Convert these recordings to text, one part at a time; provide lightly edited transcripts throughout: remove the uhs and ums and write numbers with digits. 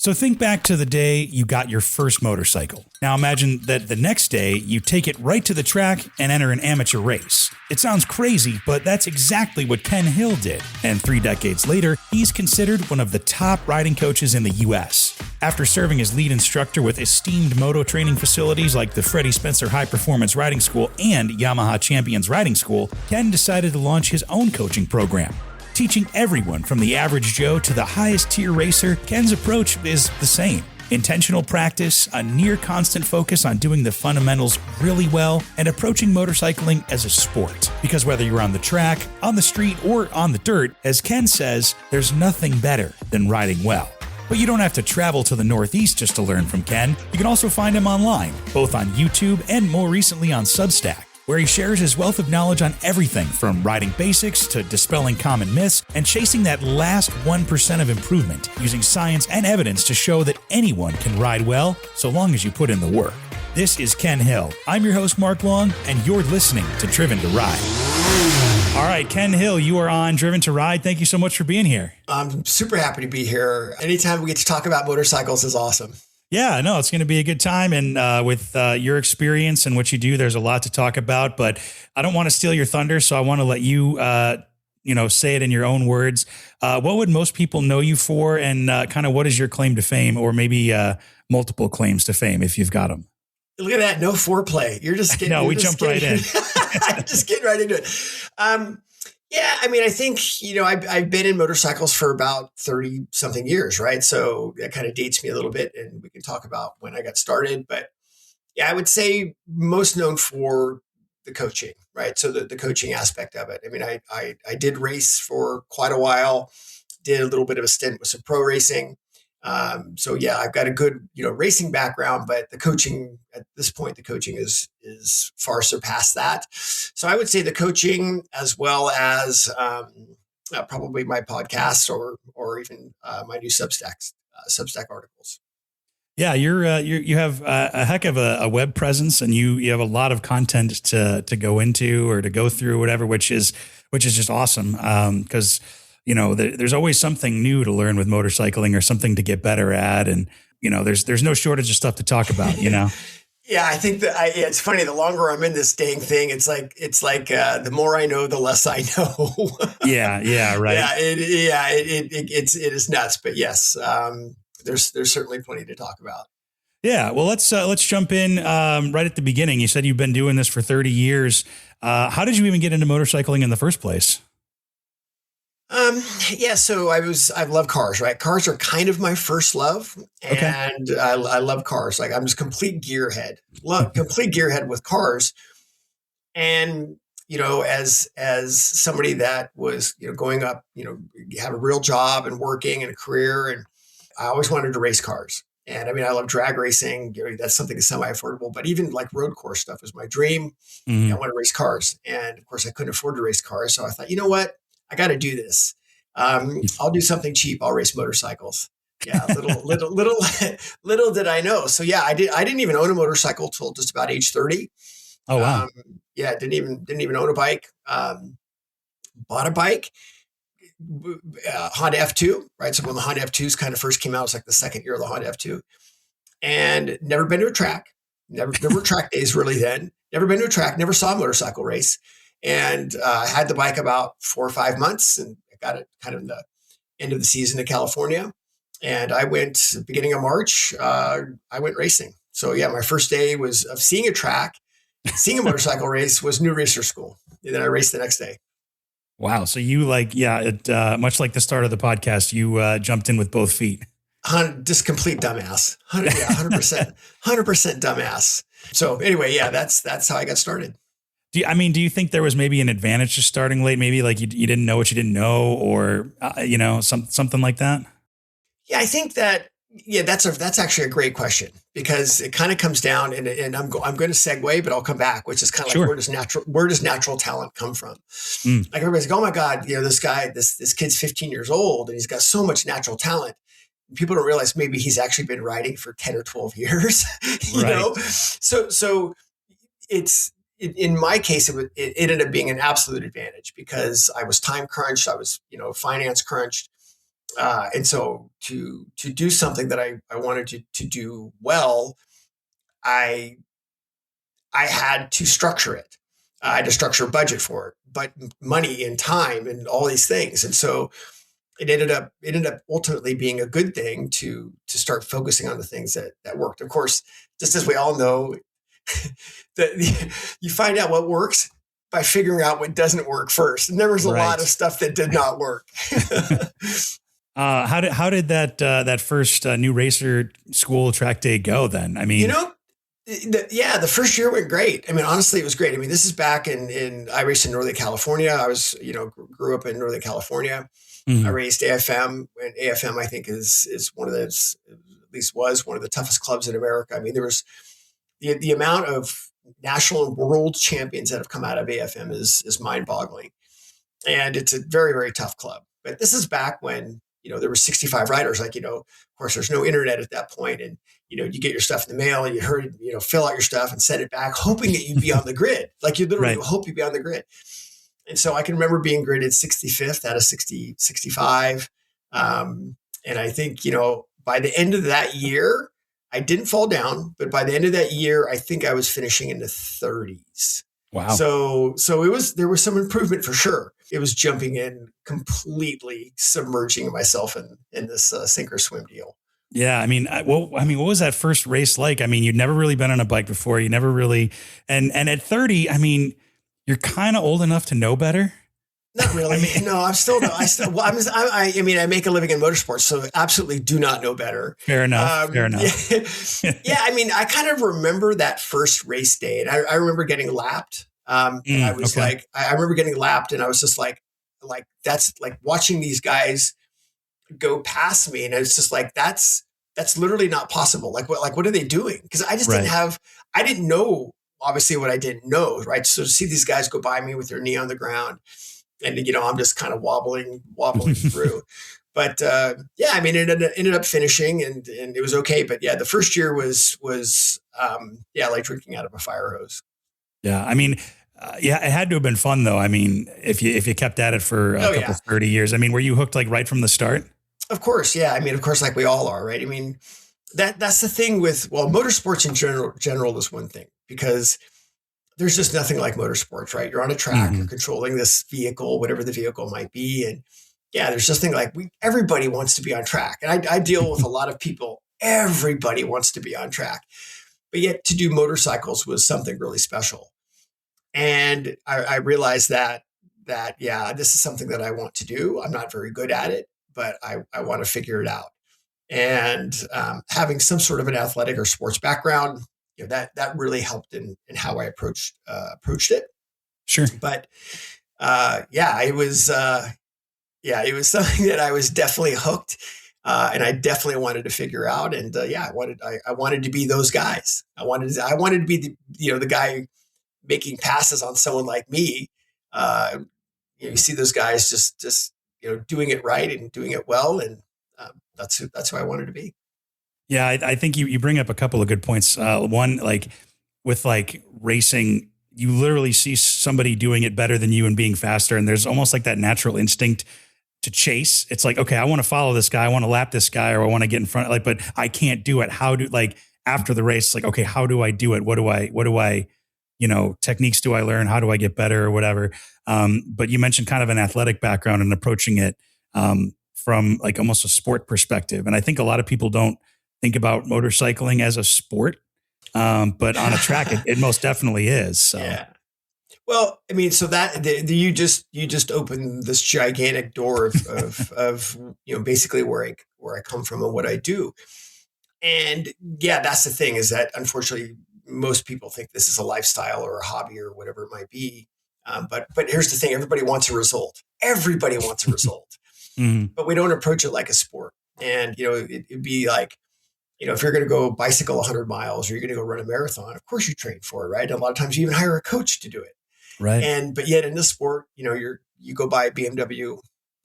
So think back to the day you got your first motorcycle. Now imagine that the next day you take it right to the track and enter an amateur race. It sounds crazy, but that's exactly what Ken Hill did. And 3 decades later, he's considered one of the top riding coaches in the US. After serving as lead instructor with esteemed moto training facilities like the Freddie High Performance Riding School and Yamaha Champions Riding School, Ken decided to launch his own coaching program. Teaching everyone from the average Joe to the highest tier racer, Ken's approach is the same. Intentional practice, a near constant focus on doing the fundamentals really well, and approaching motorcycling as a sport. Because whether you're on the track, on the street, or on the dirt, as Ken says, there's nothing better than riding well. But you don't have to travel to the Northeast just to learn from Ken. You can also find him online, both on YouTube and more recently on Substack, where he shares his wealth of knowledge on everything from riding basics to dispelling common myths and chasing that last 1% of improvement, using science and evidence to show that anyone can ride well so long as you put in the work. This is Ken Hill. I'm your host, Mark Long, and you're listening to Driven to Ride. All right, Ken Hill, you are on Driven to Ride. Thank you so much for being here. I'm super happy to be here. Anytime we get to talk about motorcycles is awesome. Yeah, no, it's going to be a good time. And with your experience and what you do, there's a lot to talk about, but I don't want to steal your thunder. So I want to let you, say it in your own words. What would most people know you for? And kind of what is your claim to fame, or maybe multiple claims to fame if you've got them? Look at that. No foreplay. You're just getting, no, we jumped right in. Just getting right into it. Yeah, I mean, I think, I've been in motorcycles for about 30 something years, right? So that kind of dates me a little bit, and we can talk about when I got started. But yeah, I would say most known for the coaching, right? So the coaching aspect of it. I mean, I did race for quite a while, did a little bit of a stint with some pro racing. So yeah, I've got a good, racing background, but the coaching at this point, the coaching is far surpassed that. So I would say the coaching, as well as probably my podcasts or even my new Substack articles. Yeah, you have a heck of a web presence, and you have a lot of content to go into or to go through, whatever, which is just awesome. Because there's always something new to learn with motorcycling or something to get better at. And, there's no shortage of stuff to talk about, Yeah, I think that it's funny. The longer I'm in this dang thing, it's like the more I know, the less I know. Yeah, right. Yeah, it is nuts. But yes, there's certainly plenty to talk about. Yeah, well, let's jump in right at the beginning. You said you've been doing this for 30 years. How did you even get into motorcycling in the first place? So I love cars, right? Cars are kind of my first love. And I love cars. Like, I'm just complete gearhead with cars. And, as somebody that was, going up, have a real job and working and a career. And I always wanted to race cars. And I mean, I love drag racing. That's something that's semi-affordable, but even like road course stuff was my dream. Mm-hmm. I want to race cars. And of course I couldn't afford to race cars. So I thought, you know what? I got to do this. I'll do something cheap. I'll race motorcycles. Yeah. Little did I know. So yeah, I didn't even own a motorcycle till just about age 30. Oh, wow. Didn't even own a bike. Bought a bike, Honda F2, right? So when the Honda F2s kind of first came out, it was like the second year of the Honda F2, and never been to a track. Never were track days really then. Never been to a track. Never saw a motorcycle race. And I had the bike about 4 or 5 months, and I got it kind of in the end of the season in California. And I went beginning of March. I went racing. So yeah, my first day was of seeing a track, seeing a motorcycle race was New Racer School, and then I raced the next day. Wow. So you much like the start of the podcast, you jumped in with both feet. Just complete dumbass. 100% dumbass. So anyway, yeah, that's how I got started. Do you think there was maybe an advantage to starting late? Maybe like you didn't know what you didn't know, or something like that. Yeah, I think that. Yeah, that's actually a great question, because it kind of comes down, and I'm going to segue, but I'll come back, which is kind of Sure. like where does natural talent come from? Like everybody's like, oh my God, this guy, this kid's 15 years old and he's got so much natural talent. People don't realize maybe he's actually been riding for 10 or 12 years, Right. So it's in my case, it ended up being an absolute advantage, because I was time crunched, I was finance crunched. And so to do something that I wanted to do well, I I had to structure it. I had to structure a budget for it, but money and time and all these things. And so it ended up ultimately being a good thing to start focusing on the things that worked. Of course, just as we all know, that you find out what works by figuring out what doesn't work first. And there was a lot of stuff that did not work. How did that first new racer school track day go then? I mean, the first year went great. I mean, honestly, it was great. I mean, this is back I raced in Northern California. I was, grew up in Northern California. I raced AFM, and AFM, I think, is one of those, at least was one of the toughest clubs in America. I mean, there was the amount of national and world champions that have come out of AFM is mind boggling. And it's a very, very tough club. But this is back when, there were 65 riders. Like, of course, there's no internet at that point. And, you get your stuff in the mail and fill out your stuff and send it back, hoping that you'd be on the grid. Like you literally hope you'd be on the grid. And so I can remember being graded 65th out of 65. And I think, by the end of that year, I didn't fall down, but by the end of that year, I think I was finishing in the 30s. Wow. So there was some improvement for sure. It was jumping in, completely submerging myself in this sink or swim deal. Yeah. I mean, what was that first race like? I mean, you'd never really been on a bike before. You never really, and at 30, I mean, you're kind of old enough to know better. Not really. No, I make a living in motorsports, so absolutely do not know better. Fair enough. Yeah. I mean, I kind of remember that first race day, and I remember getting lapped. And I was I remember getting lapped, and I was just like that's like watching these guys go past me, and it's just like that's literally not possible. What are they doing? Because I just I didn't know obviously what I didn't know, right? So to see these guys go by me with their knee on the ground, and I'm just kind of wobbling through. But I mean, it ended up finishing, and it was okay. But yeah, the first year was like drinking out of a fire hose. Yeah, I mean, it had to have been fun though. I mean, if you kept at it for a couple 30 years, I mean, were you hooked like right from the start? Of course, yeah. I mean, of course, like we all are, right? I mean, that's the thing with motorsports in general is one thing, because there's just nothing like motorsports, right? You're on a track, you're controlling this vehicle, whatever the vehicle might be. And yeah, there's nothing like everybody wants to be on track. And I deal with a lot of people. Everybody wants to be on track, but yet to do motorcycles was something really special. And I realized that this is something that I want to do. I'm not very good at it, but I want to figure it out. And having some sort of an athletic or sports background, that really helped in how I approached it. Sure. But it was something that I was definitely hooked, and I definitely wanted to figure out. And I wanted to be those guys. I wanted to be the guy making passes on someone like me. You see those guys just doing it right and doing it well, and that's who I wanted to be. Yeah, I think you bring up a couple of good points. One, like with like racing, you literally see somebody doing it better than you and being faster. And there's almost like that natural instinct to chase. It's like, okay, I want to follow this guy. I want to lap this guy, or I want to get in front, but I can't do it. After the race, like, okay, how do I do it? What do I, techniques do I learn? How do I get better or whatever? But you mentioned kind of an athletic background and approaching it from like almost a sport perspective. And I think a lot of people don't think about motorcycling as a sport, but on a track, it most definitely is. So. Yeah. Well, I mean, so that you just opened this gigantic door of basically where I come from and what I do, and yeah, that's the thing, is that unfortunately most people think this is a lifestyle or a hobby or whatever it might be, but here's the thing: everybody wants a result. Everybody wants a result, but we don't approach it like a sport. And it'd be like, if you're going to go bicycle 100 miles or you're going to go run a marathon, of course you train for it, right? And a lot of times you even hire a coach to do it. Right. But yet in this sport, you go buy a BMW,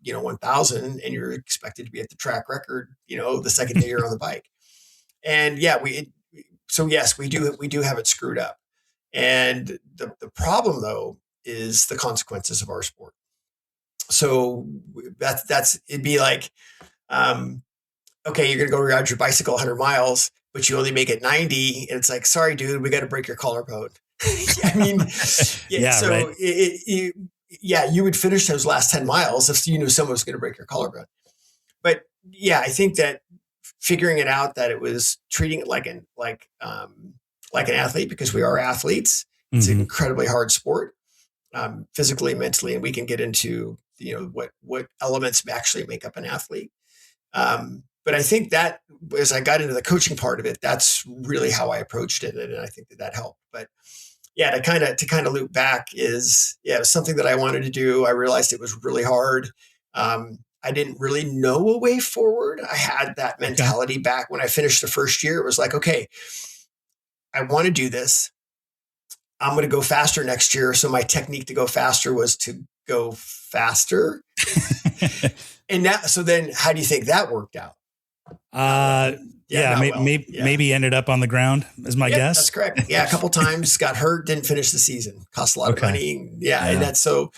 1000, and you're expected to be at the track record, the second day you're on the bike. And yeah, we do have it screwed up. And the problem though is the consequences of our sport. So it'd be like, Okay, you're going to go ride your bicycle 100 miles, but you only make it 90. And it's like, sorry, dude, we got to break your collarbone. I mean, yeah, Yeah, right. so yeah, you would finish those last 10 miles if you knew someone was going to break your collarbone. But yeah, I think that figuring it out, that it was treating it like an athlete, because we are athletes. It's an Hmm. incredibly hard sport, physically, mentally, and we can get into what elements actually make up an athlete. But I think that as I got into the coaching part of it, that's really how I approached it, and I think that helped. But yeah, to kind of loop back is, yeah, it was something that I wanted to do. I realized it was really hard. I didn't really know a way forward. I had that Okay. mentality back when I finished the first year. It was like, okay, I want to do this. I'm going to go faster next year. So my technique to go faster was to go faster. And now, so then how do you think that worked out? Not well. Yeah, yeah, not well. Yeah. maybe ended up on the ground is my Yep, that's guess. correct. Yeah, a couple times, got hurt, didn't finish the season, cost a lot of Okay. money. Yeah, and Yeah. that's so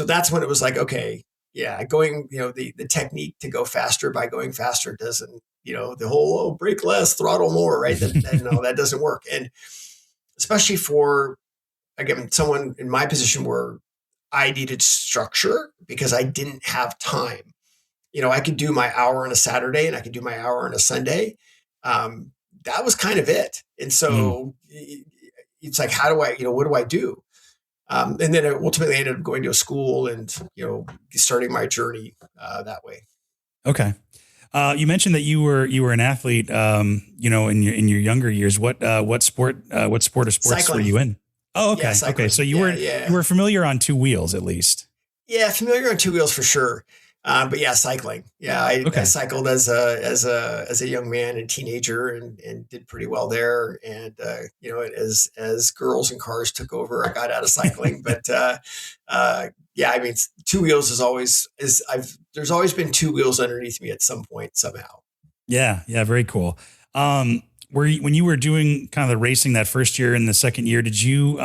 that's when it was like, okay, yeah, going, the technique to go faster by going faster doesn't, the whole, brake less, throttle more, right? No, that doesn't work. And especially for, again, someone in my position where I needed structure because I didn't have time. I could do my hour on a Saturday and I could do my hour on a Sunday. That was kind of it. And Mm. so it's like, how do I, what do I do? And then I ultimately ended up going to a school and, starting my journey that way. Okay. You mentioned that you were an athlete, in your younger years. What sport or sports were Cycling. you in? Oh, Yeah, okay. Okay. cycling. So you Yeah, were yeah. you were familiar on two wheels at least. Yeah, familiar on two wheels for sure. But yeah, cycling. Yeah, I Okay. cycled as a young man and teenager, and did pretty well there. And as girls and cars took over, I got out of cycling. But yeah, I mean, two wheels there's always been two wheels underneath me at some point somehow. Yeah. Yeah. Very cool. When you were doing kind of the racing that first year and the second year, did you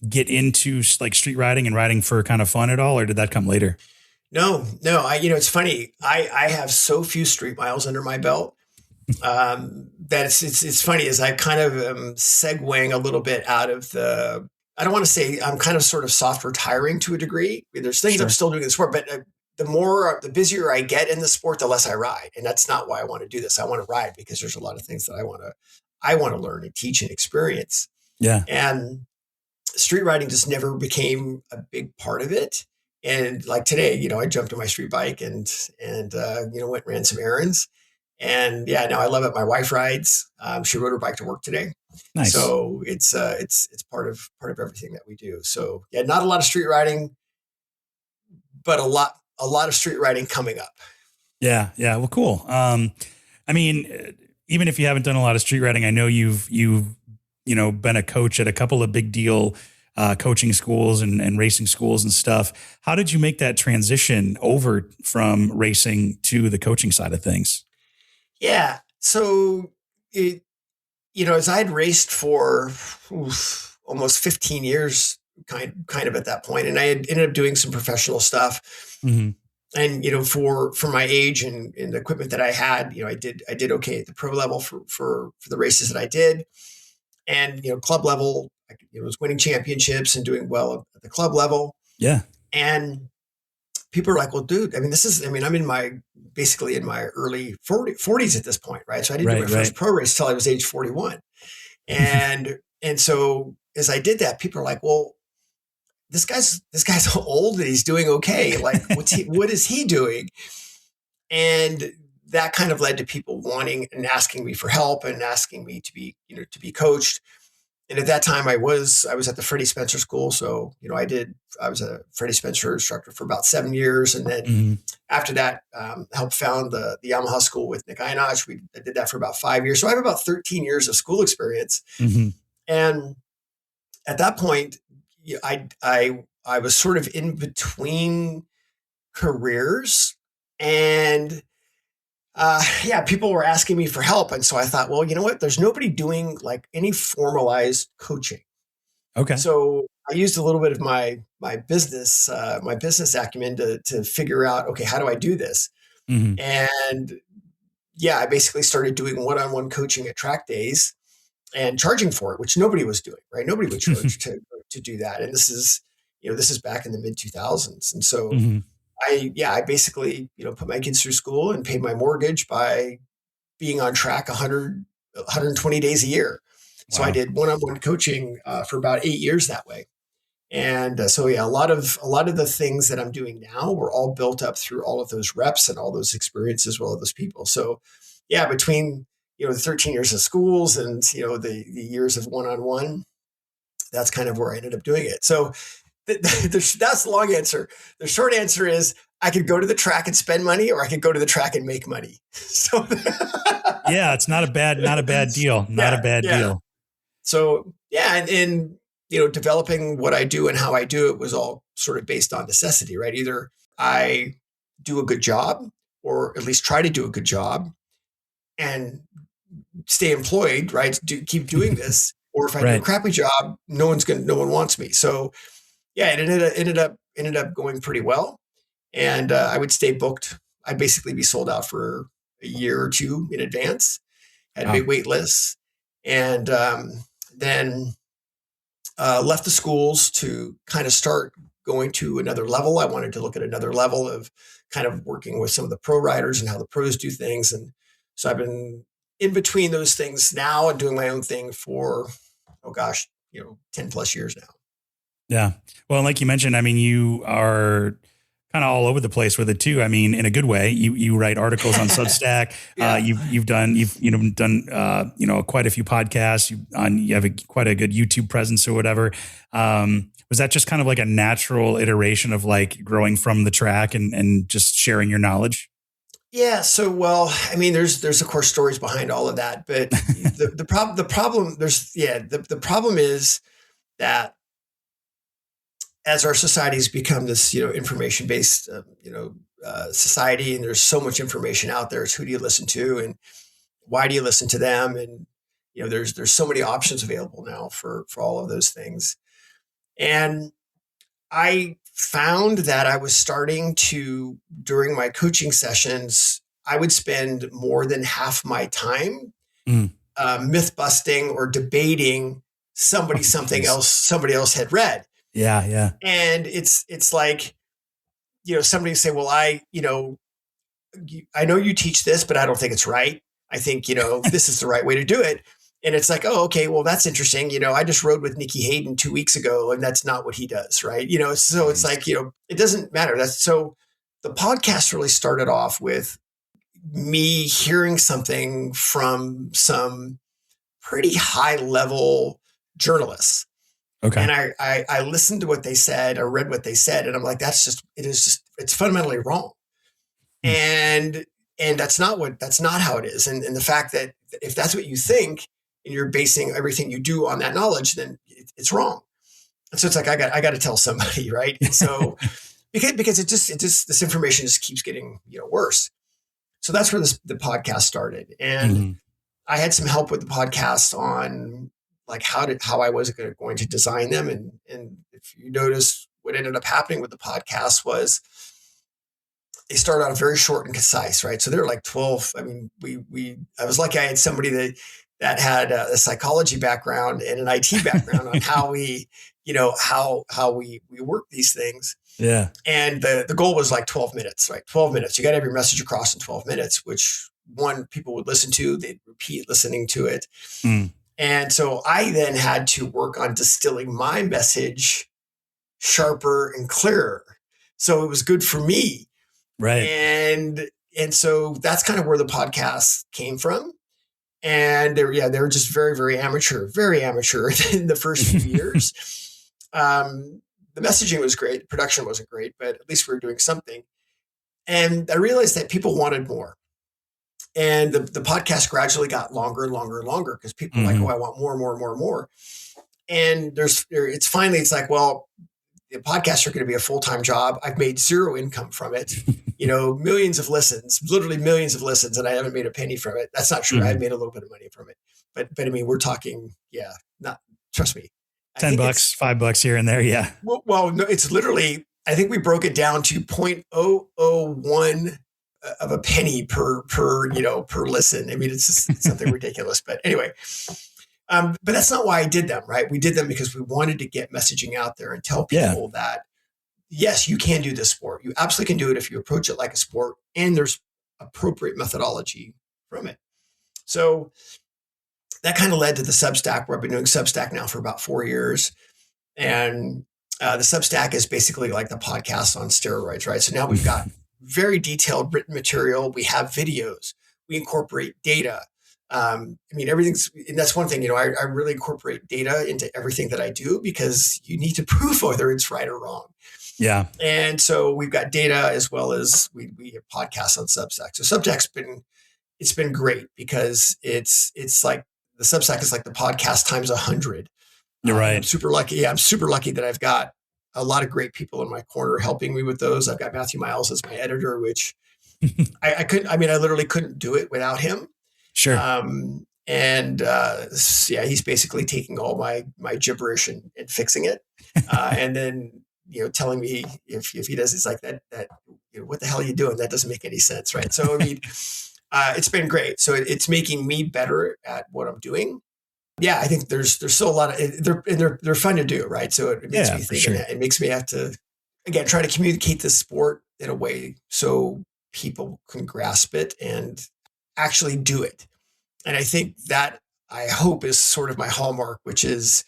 get into like street riding and riding for kind of fun at all, or did that come later? No, no. It's funny. I have so few street miles under my belt, that it's funny as I kind of am segueing a little bit out of the. I don't want to say I'm kind of sort of soft retiring to a degree. There's things I'm Sure. still doing in the sport, but the busier I get in the sport, the less I ride, and that's not why I want to do this. I want to ride because there's a lot of things that I want to learn and teach and experience. Yeah. And street riding just never became a big part of it. And like today, I jumped on my street bike and went and ran some errands. And yeah, now I love it. My wife rides. She rode her bike to work today, Nice. so it's part of everything that we do. So yeah, not a lot of street riding, but a lot of street riding coming up. Yeah. Yeah. Well, cool. I mean, even if you haven't done a lot of street riding, I know you've been a coach at a couple of big deal coaching schools and racing schools and stuff. How did you make that transition over from racing to the coaching side of things? Yeah. So as I had raced for almost 15 years, kind of at that point, and I had ended up doing some professional stuff. Hmm. And for my age and the equipment that I had, I did okay at the pro level for the races that I did, and club level, I was winning championships and doing well at the club level. Yeah. And people are like, well, dude, I mean, I'm basically in my early 40s at this point, right? So I didn't do my Right. first Right. pro race till I was age 41. And so as I did that, people are like, well, this guy's old and he's doing okay. Like, what is he doing? And that kind of led to people wanting and asking me for help and asking me to be coached. And at that time I was at the Freddie Spencer School. So, I was a Freddie Spencer instructor for about 7 years. And then Hmm. after that, helped found the Yamaha School with Nick Einach. I did that for about 5 years. So I have about 13 years of school experience. Hmm. And at that point, I was sort of in between careers, and yeah, people were asking me for help, and so I thought, well, you know what? There's nobody doing like any formalized coaching, Okay. so I used a little bit of my business acumen to figure out, okay, how do I do this? Mhm. And yeah, I basically started doing one-on-one coaching at track days and charging for it, which nobody was doing, right? Nobody would charge to do that. And this is back in the mid 2000s. And so Mhm. I basically, put my kids through school and paid my mortgage by being on track 120 days a year. So I Wow. did one-on-one coaching for about 8 years that way. And so, yeah, a lot of the things that I'm doing now were all built up through all of those reps and all those experiences with all those people. So, yeah, between the 13 years of schools and the years of one-on-one, that's kind of where I ended up doing it. So that's the long answer. The short answer is I could go to the track and spend money, or I could go to the track and make money. So Yeah, it's not a bad deal. Not a yeah, bad yeah. deal. So yeah, and developing what I do and how I do it was all sort of based on necessity, right? Either I do a good job, or at least try to do a good job and stay employed, right? Keep doing this. Or if I do a Right. crappy job, no one wants me. So yeah, it ended up going pretty well. And I would stay booked. I'd basically be sold out for a year or two in advance, had Wow. big wait lists. And then left the schools to kind of start going to another level. I wanted to look at another level of kind of working with some of the pro riders and how the pros do things. And so I've been in between those things now and doing my own thing for, oh gosh, 10 plus years now. Yeah. Well, and like you mentioned, I mean, you are kind of all over the place with it too. I mean, in a good way. You write articles on Substack. Yeah. You've done quite a few podcasts. You have quite a good YouTube presence or whatever. Was that just kind of like a natural iteration of like growing from the track and just sharing your knowledge? Yeah. So, well, I mean, there's of course stories behind all of that, but the problem is that as our society has become this, information based, society, and there's so much information out there. It's who do you listen to, and why do you listen to them? And there's so many options available now for all of those things. And I found that I was starting to, during my coaching sessions, I would spend more than half my time Mm. myth busting or debating somebody else had read. Yeah. Yeah. And it's like, somebody say, well, I know you teach this, but I don't think it's right. I think, this is the right way to do it. And it's like, oh, okay, well, that's interesting. I just rode with Nikki Hayden 2 weeks ago, and that's not what he does. Right. So it's like, it doesn't matter. So the podcast really started off with me hearing something from some pretty high level journalists. Okay. And I listened to what they said, or read what they said, and I'm like, it's fundamentally wrong. Hmm. And that's not how it is. And the fact that if that's what you think and you're basing everything you do on that knowledge, then it's wrong. And so it's like, I got to tell somebody, right? And so because it just this information just keeps getting, worse. So that's where the podcast started. And Mhm. I had some help with the podcast on like how I was going to design them. And if you notice, what ended up happening with the podcast was they started out very short and concise, right? So they're like 12. I mean, I was lucky I had somebody that had a psychology background and an IT background on how we, how we work these things. Yeah. And the goal was like 12 minutes, right? 12 minutes. You got to have your message across in 12 minutes, which people would listen to, they'd repeat listening to it. Mm. And so I then had to work on distilling my message sharper and clearer. So it was good for me. Right. And so that's kind of where the podcast came from. And they were just very, very amateur in the first few years. The messaging was great. The production wasn't great, but at least we were doing something. And I realized that people wanted more. And the podcast gradually got longer and longer and longer because people were like, oh, I want more and more and more and more. And it's like, well, the podcasts are going to be a full-time job. I've made zero income from it, millions of listens, literally millions of listens, and I haven't made a penny from it. That's not true. I've made a little bit of money from it, but I mean, we're talking, trust me, $10, $5 here and there. Yeah. Well, no, it's literally, I think we broke it down to 0.001 of a penny per listen. I mean, it's something ridiculous. But anyway, but that's not why I did them, right? We did them because we wanted to get messaging out there and tell people that, yes, you can do this sport. You absolutely can do it if you approach it like a sport, and there's appropriate methodology from it. So that kind of led to the Substack, where I've been doing Substack now for about 4 years. And the Substack is basically like the podcast on steroids, right? So now we've got very detailed written material. We have videos. We incorporate data. I mean, everything's, and that's one thing, I really incorporate data into everything that I do, because you need to prove whether it's right or wrong. Yeah. And so we've got data, as well as we have podcasts on Substack. So Substack's been great, because it's like the Substack is like the podcast times 100. You're right. I'm super lucky. Yeah, I'm super lucky that I've got a lot of great people in my corner helping me with those. I've got Matthew Miles as my editor, which I literally couldn't do it without him. Sure. He's basically taking all my gibberish and fixing it. And then, telling me if he does, it's like that, what the hell are you doing? That doesn't make any sense. Right. So, I mean, it's been great. So it's making me better at what I'm doing. Yeah. I think there's still a lot of, they're fun to do. Right. So it makes me think, that it makes me have to, again, try to communicate the sport in a way so people can grasp it and actually do it. And I think that, I hope, is sort of my hallmark, which is,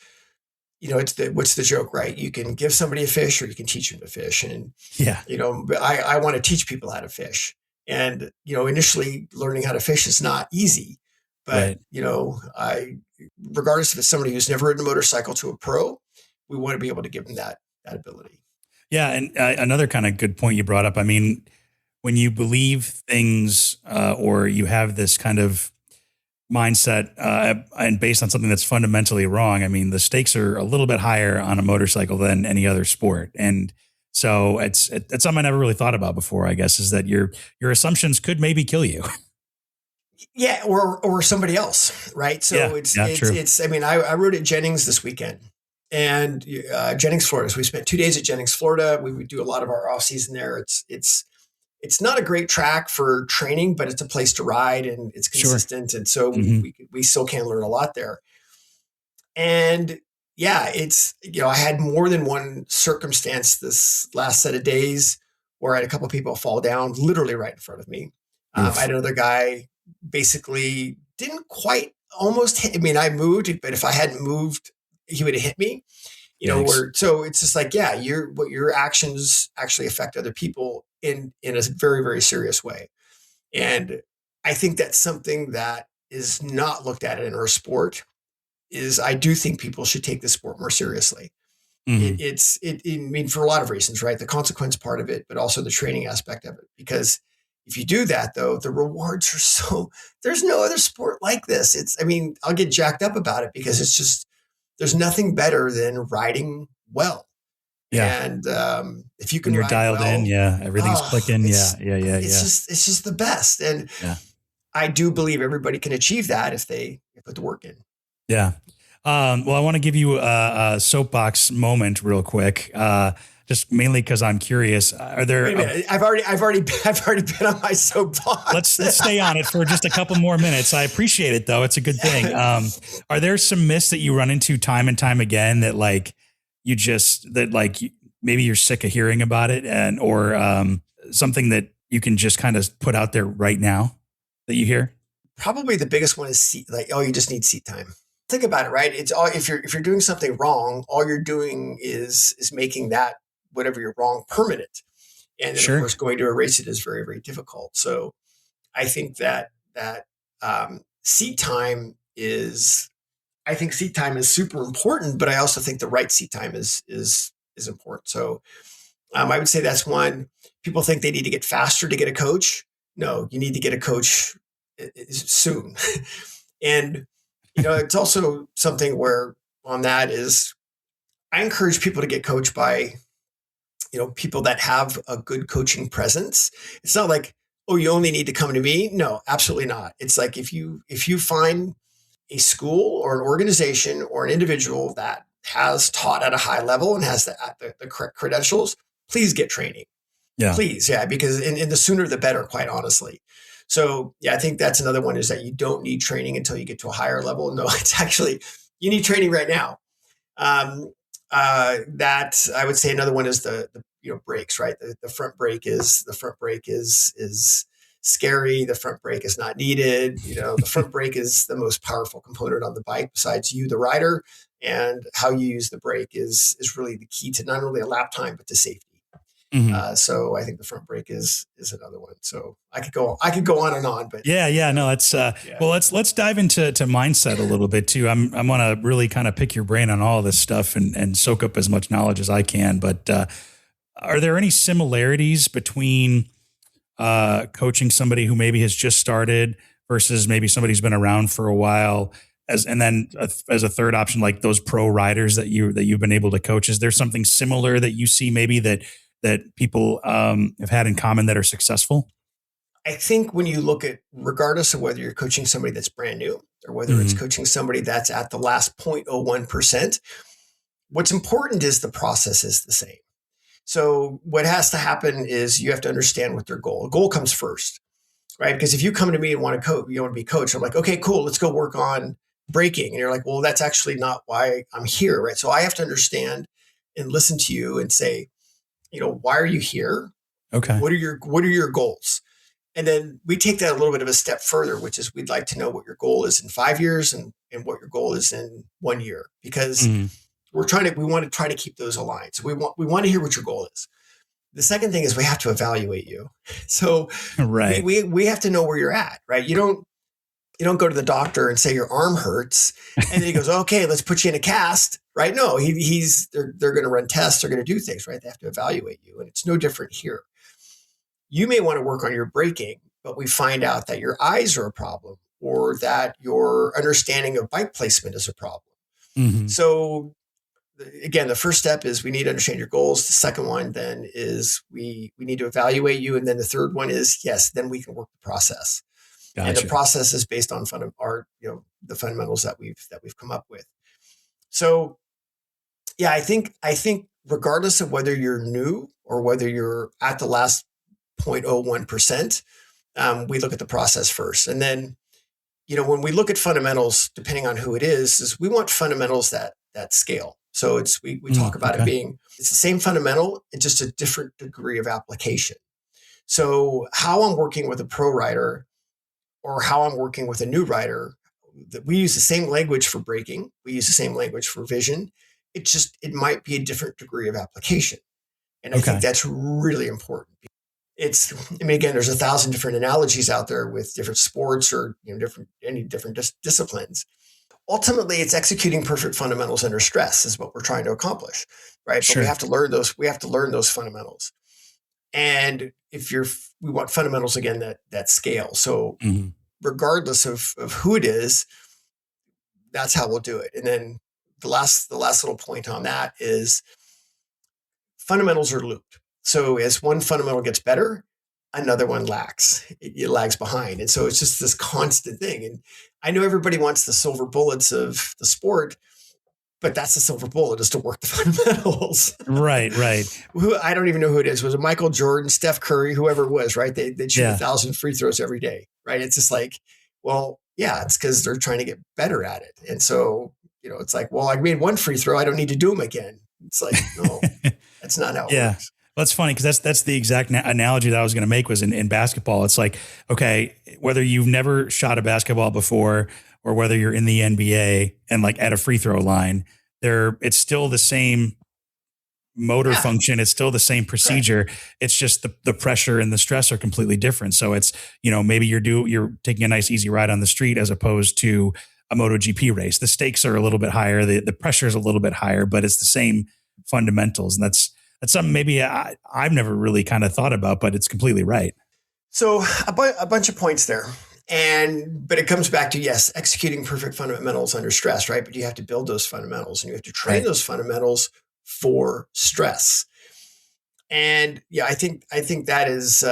what's the joke, right? You can give somebody a fish, or you can teach them to fish. And, I want to teach people how to fish. And, initially learning how to fish is not easy, but, regardless if it's somebody who's never ridden a motorcycle to a pro, we want to be able to give them that ability. Yeah. And another kind of good point you brought up. I mean, when you believe things, or you have this kind of mindset, and based on something that's fundamentally wrong, I mean, the stakes are a little bit higher on a motorcycle than any other sport. And so it's something I never really thought about before, I guess, is that your assumptions could maybe kill you. Yeah. Or somebody else. Right. So true. I mean, I rode at Jennings this weekend, and Jennings, Florida. So we spent 2 days at Jennings, Florida. We would do a lot of our off season there. It's not a great track for training, but it's a place to ride, and it's consistent. Sure. And so we still can learn a lot there. And yeah, it's, I had more than one circumstance this last set of days where I had a couple of people fall down literally right in front of me. I had another guy basically didn't quite almost hit. I mean, I moved, but if I hadn't moved, he would have hit me. So it's just like, your actions actually affect other people in a very, very serious way. And I think that's something that is not looked at in our sport. I do think people should take the sport more seriously. Mm-hmm. I mean, for a lot of reasons, right? The consequence part of it, but also the training aspect of it. Because if you do that, though, the rewards are there's no other sport like this. I'll get jacked up about it, because it's just, there's nothing better than riding well. Yeah. And if you can, when you're ride dialed well, in, everything's clicking. It's just the best. And I do believe everybody can achieve that if they put the work in. Yeah. Well, I want to give you a soapbox moment real quick. Just mainly because I'm curious. Are there? Wait a minute. I've already been on my soapbox. Let's stay on it for just a couple more minutes. I appreciate it, though. It's a good thing. Are there some myths that you run into time and time again that maybe you're sick of hearing about it, or something that you can just kind of put out there right now that you hear? Probably the biggest one is you just need seat time. Think about it, right? It's all, if you're doing something wrong, all you're doing is making that whatever you're wrong permanent. And then of course going to erase it is very, very difficult. So I think that seat time is super important, but I also think the right seat time is important. So I would say that's one. People think they need to get faster to get a coach. No, you need to get a coach soon. And it's also something where on that is I encourage people to get coached by, people that have a good coaching presence. It's not like, oh, you only need to come to me. No, absolutely not. It's like, if you find a school or an organization or an individual that has taught at a high level and has the correct credentials, please get training. Yeah. Please. Yeah. Because and the sooner the better, quite honestly. So yeah, I think that's another one is that you don't need training until you get to a higher level. No, it's actually, you need training right now. That I would say another one is the brakes, right? The front brake is scary. The front brake is not needed. The front brake is the most powerful component on the bike besides you, the rider, and how you use the brake is really the key to not only a lap time but to safety. Mhm. So I think the front brake is another one. So I could go on and on, but Yeah. No, that's well, let's dive into mindset a little bit too. I'm going to really kind of pick your brain on all of this stuff and soak up as much knowledge as I can. But are there any similarities between coaching somebody who maybe has just started versus maybe somebody who's been around for a while? And then as a third option, like those pro riders that you've been able to coach, is there something similar that you see maybe that people have had in common that are successful? I think when you look at, regardless of whether you're coaching somebody that's brand new or whether it's coaching somebody that's at the last 0.01%, what's important is the process is the same. So what has to happen is you have to understand what their goal. A goal comes first, right? Because if you come to me and want to coach, you want to be coached, I'm like, okay, cool, let's go work on braking. And you're like, well, that's actually not why I'm here, right? So I have to understand and listen to you and say, why are you here? Okay. What are your goals? And then we take that a little bit of a step further, which is we'd like to know what your goal is in 5 years and what your goal is in 1 year, because we want to try to keep those aligned. So we want to hear what your goal is. The second thing is we have to evaluate you. So right. we have to know where you're at, right? You don't go to the doctor and say your arm hurts and then he goes, okay, let's put you in a cast, right? No, they're going to run tests. They're going to do things, right? They have to evaluate you. And it's no different here. You may want to work on your braking, but we find out that your eyes are a problem or that your understanding of bike placement is a problem. So again, the first step is we need to understand your goals. The second one then is we need to evaluate you. And then the third one is, yes, then we can work the process. Gotcha. And the process is based on the fundamentals that we've come up with. So yeah, I think regardless of whether you're new or whether you're at the last 0.01%, we look at the process first. And then, when we look at fundamentals, depending on who it is we want fundamentals that scale. So we talk about it being, it's the same fundamental, it's just a different degree of application. So how I'm working with a pro rider or how I'm working with a new rider, we use the same language for braking. We use the same language for vision. It might be a different degree of application. And I think that's really important. Again, there's 1,000 different analogies out there with different sports or different disciplines. Ultimately, it's executing perfect fundamentals under stress is what we're trying to accomplish, right? Sure. But we have to learn those. We have to learn those fundamentals. And we want fundamentals again that scale. So regardless of who it is, that's how we'll do it. And then the last little point on that is fundamentals are looped. So as one fundamental gets better, another one lacks. It lags behind. And so it's just this constant thing. And I know everybody wants the silver bullets of the sport, but that's the silver bullet is to work the fundamentals. Right. I don't even know who it is. Was it Michael Jordan, Steph Curry, whoever it was, right? They'd shoot 1,000 free throws every day, right? It's just like, well, yeah, it's because they're trying to get better at it. And so, it's like, well, I made one free throw. I don't need to do them again. It's like, no, that's not how it works. Well, that's funny because that's the exact analogy that I was going to make was in basketball. It's like, okay, whether you've never shot a basketball before or whether you're in the NBA and like at a free throw line, it's still the same motor function. It's still the same procedure. Correct. It's just the pressure and the stress are completely different. So it's, maybe you're taking a nice easy ride on the street as opposed to a MotoGP race. The stakes are a little bit higher. The pressure is a little bit higher, but it's the same fundamentals. And that's something maybe I've never really kind of thought about, but it's completely right. So a bunch of points there. But it comes back to, yes, executing perfect fundamentals under stress, right? But you have to build those fundamentals and you have to train those fundamentals for stress. And yeah, I think that is,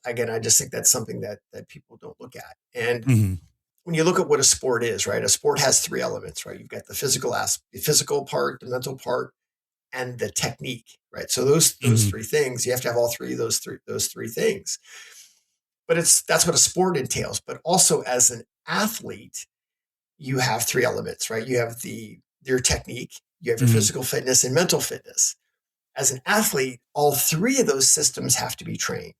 again, I just think that's something that people don't look at. And when you look at what a sport is, right? A sport has 3 elements, right? You've got the physical part, the mental part, and the technique, right? So those three things, you have to have all three of those three things. But that's what a sport entails. But also as an athlete, you have three elements, right? You have your technique, you have your physical fitness and mental fitness. As an athlete, all three of those systems have to be trained.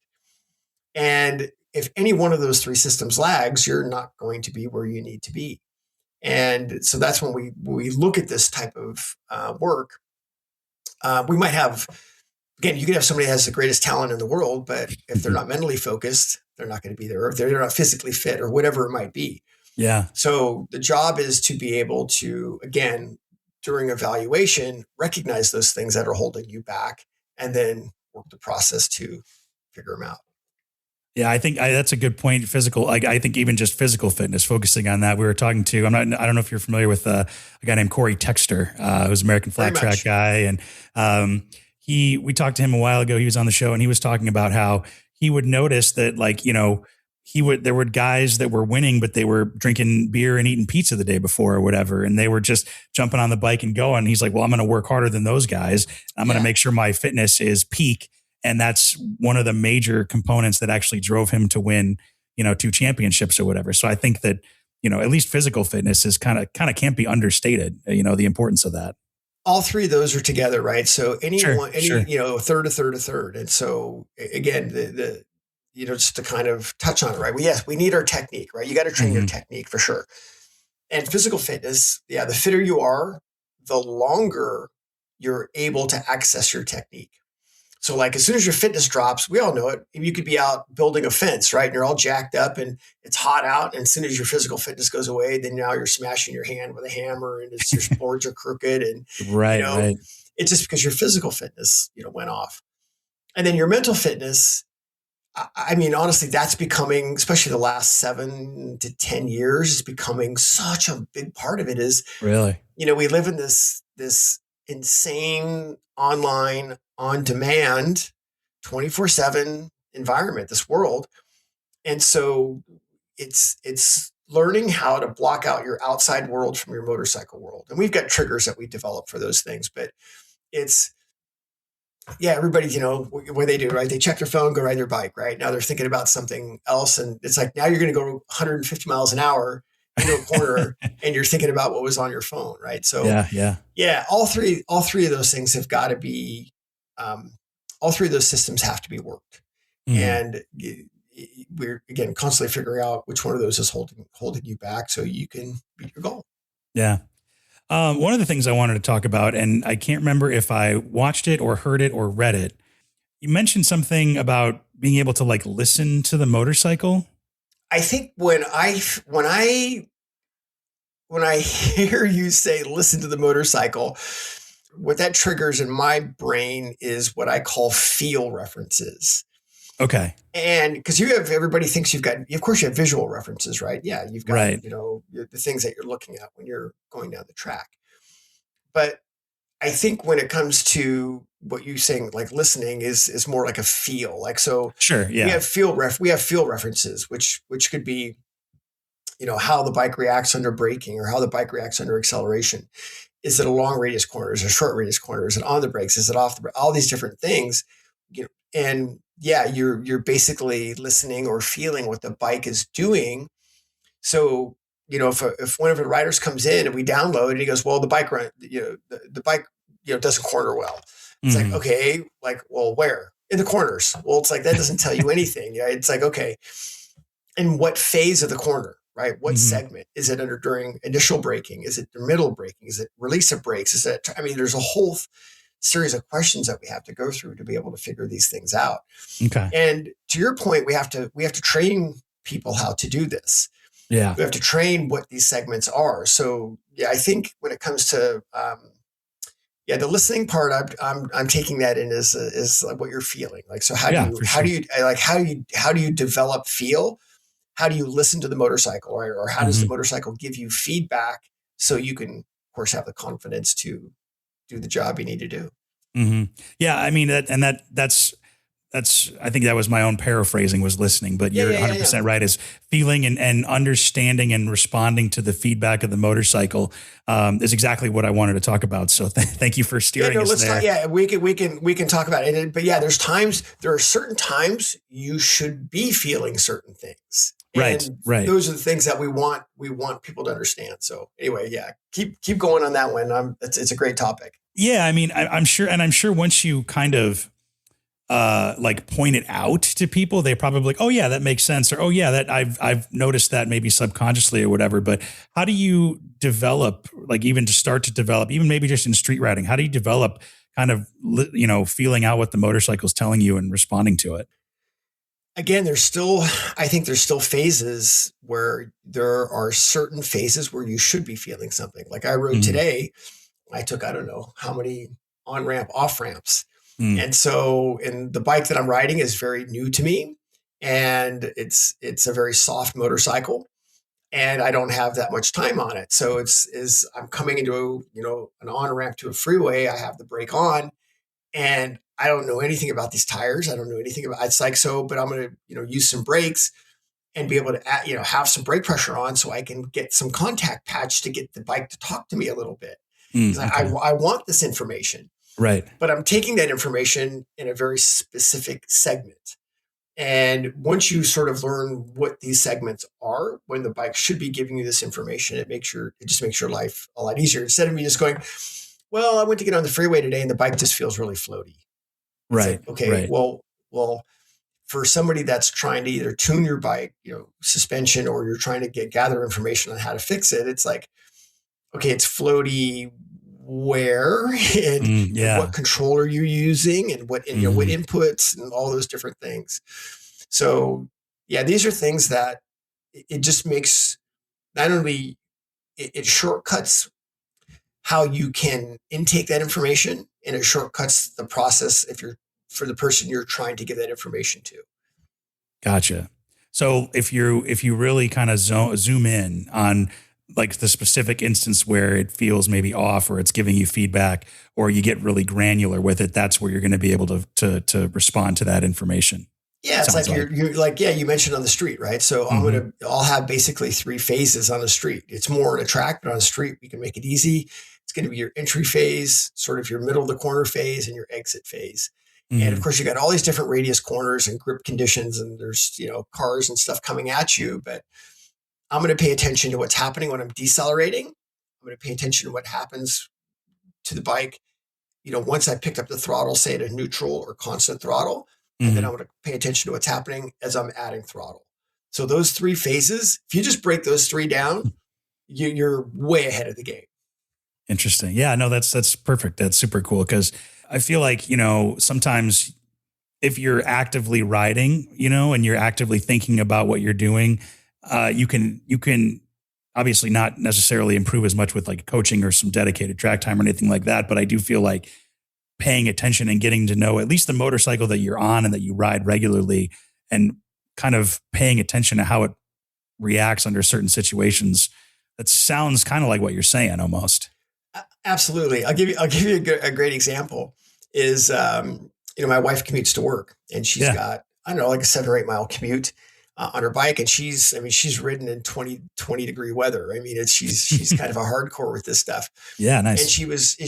And if any one of those three systems lags, you're not going to be where you need to be. And so that's when we look at this type of work. We might have, again, you could have somebody that has the greatest talent in the world, but if they're not mentally focused, they're not going to be there. Or if they're not physically fit or whatever it might be. Yeah. So the job is to be able to, again, during evaluation, recognize those things that are holding you back and then work the process to figure them out. Yeah, I think that's a good point. Physical, I think even just physical fitness, focusing on that. We were talking to, I don't know if you're familiar with a guy named Corey Texter, who's an American flat track guy. And we talked to him a while ago. He was on the show and he was talking about how he would notice that, like, you know, there were guys that were winning, but they were drinking beer and eating pizza the day before or whatever. And they were just jumping on the bike and going. He's like, well, I'm going to work harder than those guys. I'm going to make sure my fitness is peak. And that's one of the major components that actually drove him to win, 2 championships or whatever. So I think that, at least physical fitness is kind of can't be understated, the importance of that. All three of those are together, right? So a third. And so again, just to kind of touch on it, right? We need our technique, right? You got to train your technique for sure. And physical fitness, the fitter you are, the longer you're able to access your technique. So like as soon as your fitness drops, we all know it. You could be out building a fence, right? And you're all jacked up and it's hot out. And as soon as your physical fitness goes away, then now you're smashing your hand with a hammer and your boards are crooked. And right. It's just because your physical fitness, went off. And then your mental fitness, I mean, honestly, that's becoming, especially the last 7 to 10 years, is becoming such a big part of it. Is really, we live in this insane online, on demand, 24/7 environment, this world. And so it's learning how to block out your outside world from your motorcycle world. And we've got triggers that we develop for those things, but everybody, what they do, right? They check their phone, go ride their bike, right? Now they're thinking about something else. And it's like, now you're going to go 150 miles an hour into a corner and you're thinking about what was on your phone, right? So all three of those things have got to be, all three of those systems have to be worked. And we're, again, constantly figuring out which one of those is holding you back so you can beat your goal. Yeah. One of the things I wanted to talk about, and I can't remember if I watched it or heard it or read it. You mentioned something about being able to like listen to the motorcycle. I think when I hear you say listen to the motorcycle, what that triggers in my brain is what I call feel references. Okay. And because everybody thinks of course you have visual references, right? Yeah. You've got, the things that you're looking at when you're going down the track. But I think when it comes to what you're saying, like listening is more like a feel. Like, so sure. Yeah. We have feel references, which could be, how the bike reacts under braking or how the bike reacts under acceleration. Is it a long radius corner? Is it a short radius corner? Is it on the brakes? Is it off the brakes? All these different things, and you're basically listening or feeling what the bike is doing. So, if one of the riders comes in and we download and he goes, well, the bike run, the bike, doesn't corner well. It's like, okay, like, well, where? In the corners. Well, it's like, that doesn't tell you anything. Yeah. It's like, okay. In what phase of the corner, right? What segment? Is it during initial braking? Is it the middle braking? Is it release of brakes? There's a whole series of questions that we have to go through to be able to figure these things out. Okay. And to your point, we have to train people how to do this. Yeah. We have to train what these segments are. So I think when it comes to, the listening part, I'm taking that in as like what you're feeling. Like, so how do you develop feel? How do you listen to the motorcycle, right? Or how does the motorcycle give you feedback so you can, of course, have the confidence to do the job you need to do? Yeah. I mean, that's I think that was my own paraphrasing, was listening, but you're 100% right, is feeling and understanding and responding to the feedback of the motorcycle is exactly what I wanted to talk about. So thank you for steering us there. We can talk about it. But yeah, there are certain times you should be feeling certain things. Right. Those are the things that we want people to understand. So anyway, yeah, keep going on that one. It's a great topic. Yeah. I mean, I'm sure once you kind of, like point it out to people, they probably like, oh yeah, that makes sense. Or, oh yeah, that I've noticed that maybe subconsciously or whatever. But how do you develop, like even to start to develop, even maybe just in street riding, how do you develop kind of, feeling out what the motorcycle is telling you and responding to it? Again, I think there's still phases where there are certain phases where you should be feeling something. Like I rode today, I took, I don't know how many on-ramp, off-ramps. And so, the bike that I'm riding is very new to me, and it's a very soft motorcycle, and I don't have that much time on it. So I'm coming into an on-ramp to a freeway. I have the brake on, and I don't know anything about these tires. I don't know anything about it's like so, but I'm going to use some brakes and be able to have some brake pressure on so I can get some contact patch to get the bike to talk to me a little bit. Okay. I want this information. Right. But I'm taking that information in a very specific segment. And once you sort of learn what these segments are, when the bike should be giving you this information, it just makes your life a lot easier. Instead of me just going, well, I went to get on the freeway today and the bike just feels really floaty. Right. Like, okay. Right. Well, for somebody that's trying to either tune your bike, suspension, or you're trying to gather information on how to fix it, it's like, okay, it's floaty. Where and what controller you're using and what what inputs and all those different things. So yeah, these are things that it just makes not only it shortcuts how you can intake that information, and it shortcuts the process for the person you're trying to give that information to. Gotcha. So if you really kind of zoom in on like the specific instance where it feels maybe off, or it's giving you feedback, or you get really granular with it, that's where you're going to be able to respond to that information. Yeah, it's like you're like, you mentioned on the street, right? So I'll have basically 3 phases on the street. It's more on a track, but on the street, we can make it easy. It's going to be your entry phase, sort of your middle of the corner phase, and your exit phase. And of course, you got all these different radius corners and grip conditions, and there's, cars and stuff coming at you, but I'm going to pay attention to what's happening when I'm decelerating. I'm going to pay attention to what happens to the bike, once I picked up the throttle, say at a neutral or constant throttle, and then I'm going to pay attention to what's happening as I'm adding throttle. So those 3 phases, if you just break those 3 down, you're way ahead of the game. Interesting. Yeah, no, that's perfect. That's super cool. Because I feel like, sometimes if you're actively riding, and you're actively thinking about what you're doing, you can obviously not necessarily improve as much with like coaching or some dedicated track time or anything like that. But I do feel like paying attention and getting to know at least the motorcycle that you're on and that you ride regularly, and kind of paying attention to how it reacts under certain situations. That sounds kind of like what you're saying almost. Absolutely. I'll give you a great example is, my wife commutes to work, and she's got, I don't know, like a 7 or 8 mile commute on her bike. And she's ridden in 20 degree weather. I mean, she's kind of a hardcore with this stuff. Yeah. Nice. And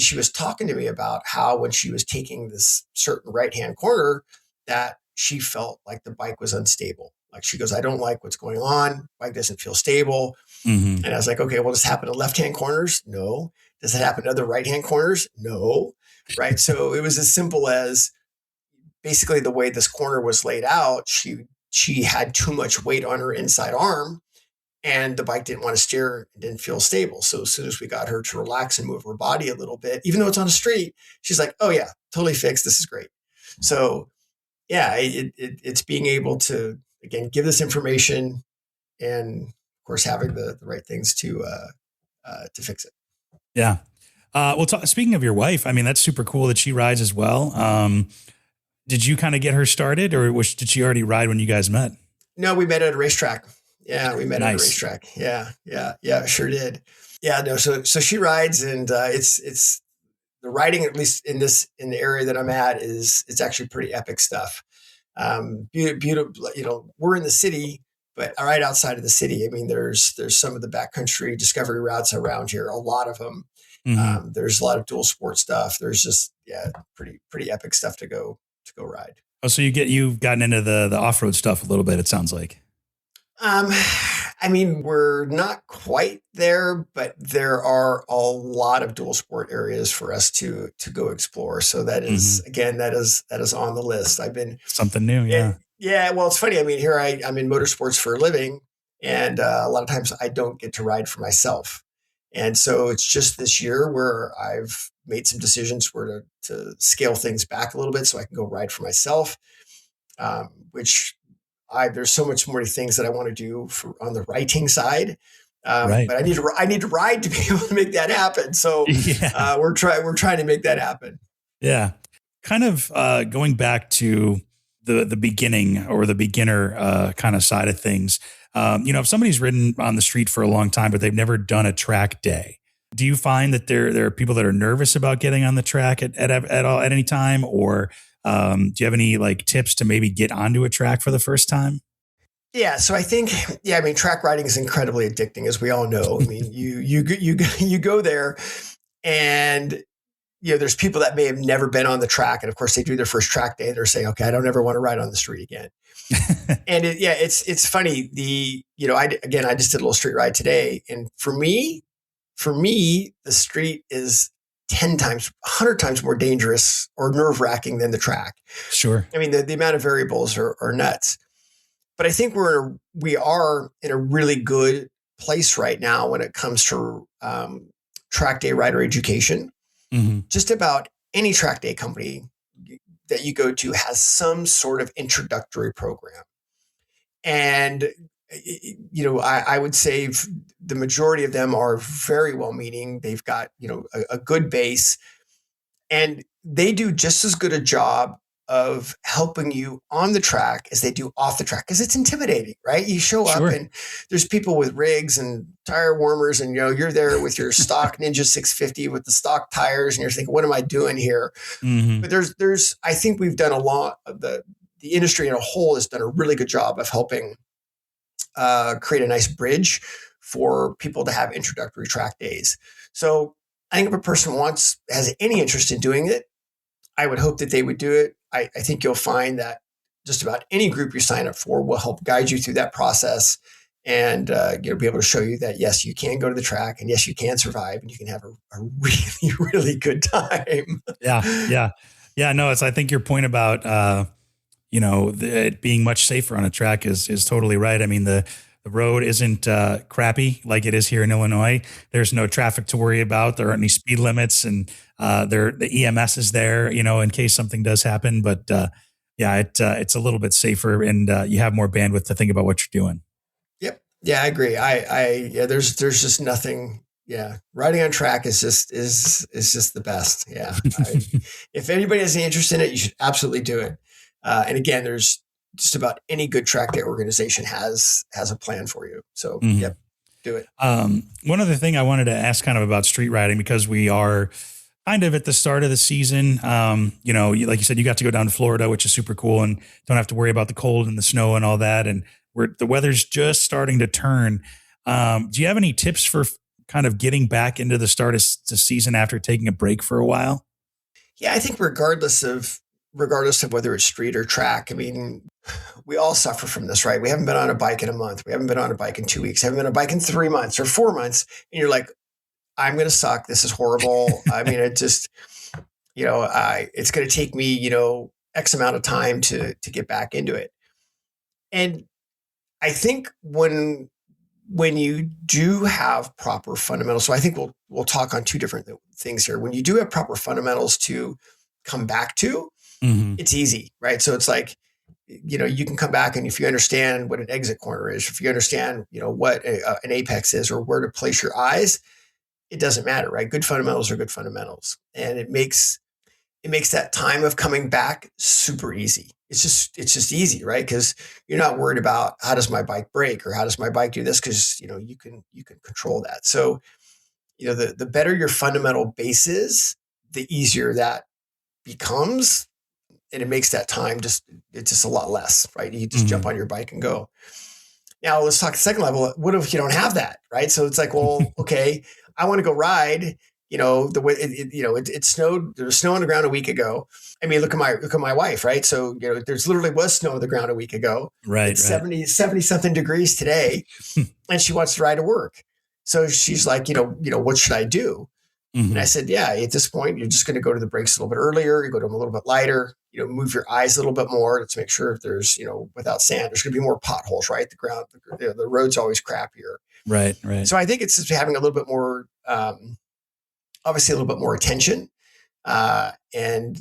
she was talking to me about how when she was taking this certain right-hand corner that she felt like the bike was unstable. Like she goes, I don't like what's going on. Bike doesn't feel stable. And I was like, okay, well, does it happen to left-hand corners? No. Does it happen to other right-hand corners? No. Right. So it was as simple as basically the way this corner was laid out. She had too much weight on her inside arm, and the bike didn't want to steer and didn't feel stable. So as soon as we got her to relax and move her body a little bit, even though it's on a street, she's like, oh yeah, totally fixed. This is great. So yeah, it's being able to, again, give this information, and of course, having the right things to fix it. Yeah. Well, speaking of your wife, I mean, that's super cool that she rides as well. Did you kind of get her started, or did she already ride when you guys met? No, we met at a racetrack. Yeah, we met at a racetrack. Yeah, sure did. Yeah, no, so she rides, and it's the riding, at least in the area that I'm at, it's actually pretty epic stuff. Beautiful, we're in the city, but right outside of the city. I mean, there's some of the backcountry discovery routes around here, a lot of them. Hmm. There's a lot of dual sport stuff. There's just, pretty epic stuff to go ride. Oh, so you've gotten into the off road stuff a little bit. It sounds like. Um, I mean, we're not quite there, but there are a lot of dual sport areas for us to go explore. So that is, Hmm. again, that is on the list. I've been, Something new, yeah, yeah. yeah. Well, it's funny. I mean, here I'm in motorsports for a living, and a lot of times I don't get to ride for myself. And so it's just this year where I've made some decisions where to scale things back a little bit so I can go ride for myself, which there's so much more things that I want to do on the writing side. Right. But I need to ride to be able to make that happen. So Yeah. we're trying to make that happen. Yeah. Kind of going back to the beginning or the beginner kind of side of things. If somebody's ridden on the street for a long time, but they've never done a track day, do you find that there are people that are nervous about getting on the track at any time, or do you have any like tips to maybe get onto a track for the first time? Yeah, so I think, I mean, track riding is incredibly addicting, as we all know. I mean, you go there, and there's people that may have never been on the track, and of course they do their first track day, and they're saying, "Okay, I don't ever want to ride on the street again." And it's funny. I just did a little street ride today, and for me, the street is 10 times, 100 times more dangerous or nerve wracking than the track. Sure. I mean, the amount of variables are nuts. But I think we are in a really good place right now when it comes to track day rider education. Hmm. Just about any track day company that you go to has some sort of introductory program. And, I would say the majority of them are very well meaning. They've got, a good base, and they do just as good a job of helping you on the track as they do off the track, because it's intimidating, right? You show up Sure. and there's people with rigs and tire warmers, and you're there with your stock Ninja 650 with the stock tires, and you're thinking, what am I doing here? Hmm. But there's I think we've done a lot of the industry in a whole has done a really good job of helping create a nice bridge for people to have introductory track days. So I think if a person has any interest in doing it, I would hope that they would do it. I think you'll find that just about any group you sign up for will help guide you through that process, and be able to show you that, yes, you can go to the track, and yes, you can survive, and you can have a really, really good time. Yeah. Yeah. Yeah. No, I think your point about, it being much safer on a track is totally right. I mean, the road isn't crappy like it is here in Illinois. There's no traffic to worry about. There aren't any speed limits, and the EMS is there, in case something does happen. But it's a little bit safer, and you have more bandwidth to think about what you're doing. Yep. Yeah, I agree. There's just nothing. Yeah. Riding on track is just the best. Yeah. If anybody has any interest in it, you should absolutely do it. And again, there's just about any good track day organization has a plan for you. So, Mhm. yep, do it. One other thing I wanted to ask kind of about street riding, because we are kind of at the start of the season. Like you said, you got to go down to Florida, which is super cool, and don't have to worry about the cold and the snow and all that. And the weather's just starting to turn. Do you have any tips for kind of getting back into the start of the season after taking a break for a while? Yeah, I think regardless of whether it's street or track, I mean, we all suffer from this, right? We haven't been on a bike in a month. We haven't been on a bike in 2 weeks. Haven't been on a bike in 3 months or 4 months. And you're like, I'm going to suck. This is horrible. I mean, it just, it's going to take me, X amount of time to get back into it. And I think when you do have proper fundamentals, so I think we'll talk on two different things here. When you do have proper fundamentals to come back to, Hmm. it's easy, right? So it's like, you can come back, and if you understand what an exit corner is, if you understand, what an apex is, or where to place your eyes, it doesn't matter, right? Good fundamentals are good fundamentals, and it makes that time of coming back super easy. It's just easy, right? Because you're not worried about how does my bike break or how does my bike do this, because you can control that. So the better your fundamental base is, the easier that becomes. And it makes that time it's just a lot less, right? You just jump on your bike and go. Now let's talk the second level. What if you don't have that, right? So it's like, well, okay, I want to go ride. The way it snowed. There was snow on the ground a week ago. I mean, look at my wife, right? So there's literally was snow on the ground a week ago. Right, it's 70 something degrees today, and she wants to ride to work. So she's like, what should I do? And I said, yeah, at this point, you're just going to go to the brakes a little bit earlier. You go to them a little bit lighter, move your eyes a little bit more. Let's make sure if there's, without sand, there's going to be more potholes, right? The ground, the road's always crappier. Right, right. So I think it's just having a little bit more, obviously a little bit more attention, and,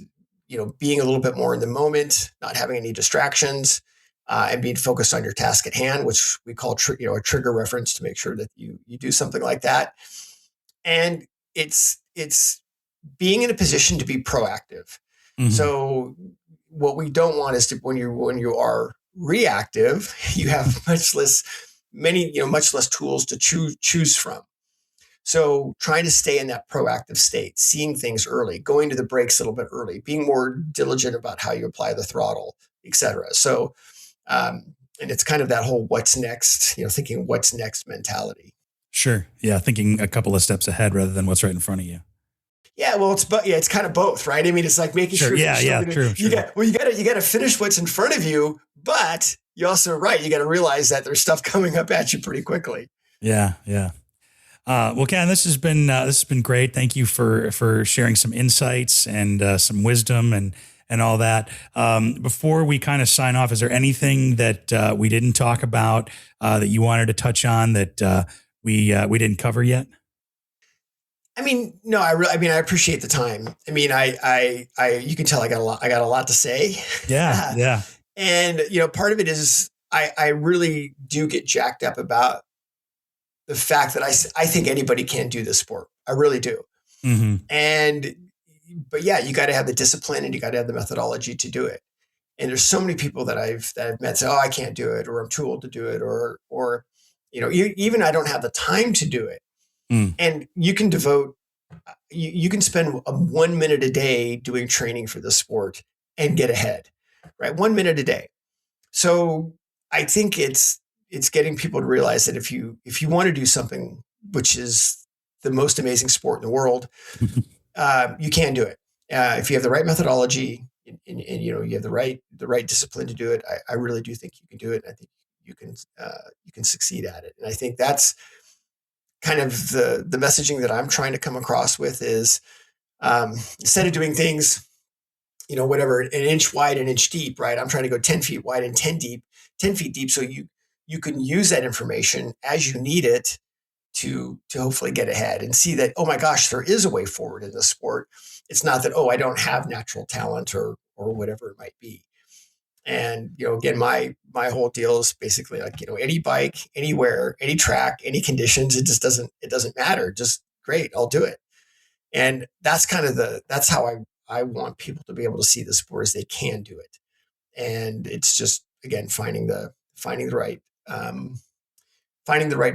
being a little bit more in the moment, not having any distractions, and being focused on your task at hand, which we call, a trigger reference to make sure that you do something like that. And it's being in a position to be proactive. So what we don't want is to, when you are reactive, you have much less tools to choose from. So trying to stay in that proactive state, seeing things early, going to the brakes a little bit early, being more diligent about how you apply the throttle, et cetera. So, and it's kind of that whole what's next, thinking what's next mentality. Sure. Yeah. Thinking a couple of steps ahead rather than what's right in front of you. Yeah. Well, it's kind of both, right? I mean, it's like making sure. True. You got to finish what's in front of you, but you also, right. You got to realize that there's stuff coming up at you pretty quickly. Yeah. Yeah. Well, Ken, this has been great. Thank you for sharing some insights and some wisdom and all that. Before we kind of sign off, is there anything that we didn't talk about that you wanted to touch on that we didn't cover yet? I mean, no, I appreciate the time. I mean, you can tell I got a lot to say. Yeah. Yeah. And, part of it is I really do get jacked up about the fact that I think anybody can do this sport. I really do. But yeah, you got to have the discipline and you got to have the methodology to do it. And there's so many people that I've met say, oh, I can't do it, or I'm too old to do it, or even I don't have the time to do it. And you can you can spend 1 minute a day doing training for the sport and get ahead, right? 1 minute a day. So I think it's getting people to realize that if you want to do something, which is the most amazing sport in the world, you can do it. If you have the right methodology and you have the right discipline to do it, I really do think you can do it. And I think you can succeed at it. And I think that's kind of the messaging that I'm trying to come across with is, instead of doing things, whatever, an inch wide, an inch deep, right? I'm trying to go 10 feet wide and 10 feet deep. So you can use that information as you need it to hopefully get ahead and see that, oh my gosh, there is a way forward in this sport. It's not that, oh, I don't have natural talent or whatever it might be. And, again, my whole deal is basically like, any bike, anywhere, any track, any conditions, it doesn't matter. Just great. I'll do it. And that's kind of that's how I want people to be able to see the sport, as they can do it. And it's just, again, finding the right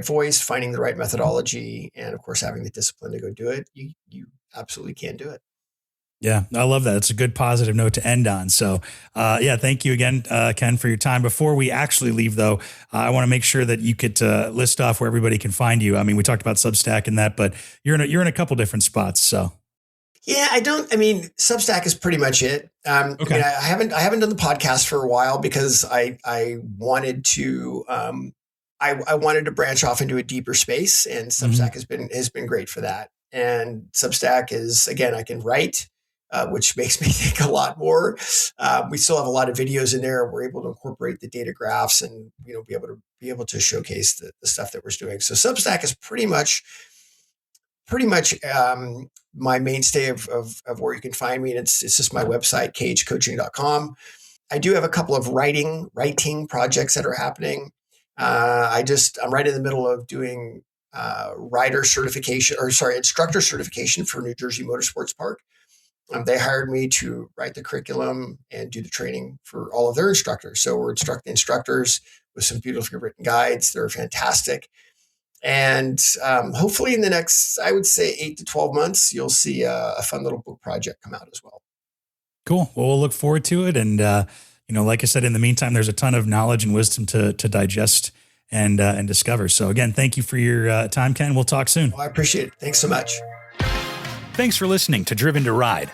voice, finding the right methodology, and of course, having the discipline to go do it. You absolutely can do it. Yeah, I love that. It's a good positive note to end on. So, thank you again, Ken, for your time. Before we actually leave, though, I want to make sure that you could list off where everybody can find you. I mean, we talked about Substack and that, but you're in a couple different spots. So, yeah, Substack is pretty much it. Okay. I haven't done the podcast for a while because I wanted to. I wanted to branch off into a deeper space, and Substack has been great for that. And Substack is, again, I can write, which makes me think a lot more. We still have a lot of videos in there. We're able to incorporate the data graphs and be able to showcase the stuff that we're doing. So Substack is pretty much my mainstay of where you can find me, and it's just my website, cagecoaching.com. I do have a couple of writing projects that are happening. I'm right in the middle of doing instructor certification for New Jersey Motorsports Park. They hired me to write the curriculum and do the training for all of their instructors. So we're instructing instructors with some beautifully written guides. They're fantastic. And hopefully in the next, I would say 8 to 12 months, you'll see a fun little book project come out as well. Cool. Well, we'll look forward to it. And, like I said, in the meantime, there's a ton of knowledge and wisdom to digest and discover. So again, thank you for your time, Ken. We'll talk soon. Well, I appreciate it. Thanks so much. Thanks for listening to Driven to Ride.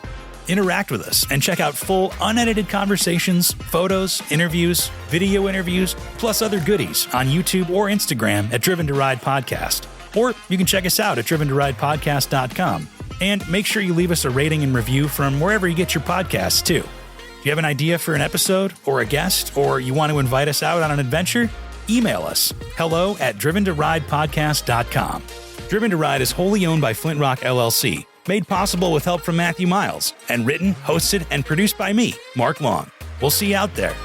Interact with us and check out full unedited conversations, photos, interviews, video interviews, plus other goodies on YouTube or Instagram at Driven to Ride Podcast. Or you can check us out at driventoridepodcast.com. And make sure you leave us a rating and review from wherever you get your podcasts too. If you have an idea for an episode or a guest, or you want to invite us out on an adventure, email us hello@driventoridepodcast.com. Driven to Ride is wholly owned by Flint Rock LLC, made possible with help from Matthew Miles, and written, hosted, and produced by me, Mark Long. We'll see you out there.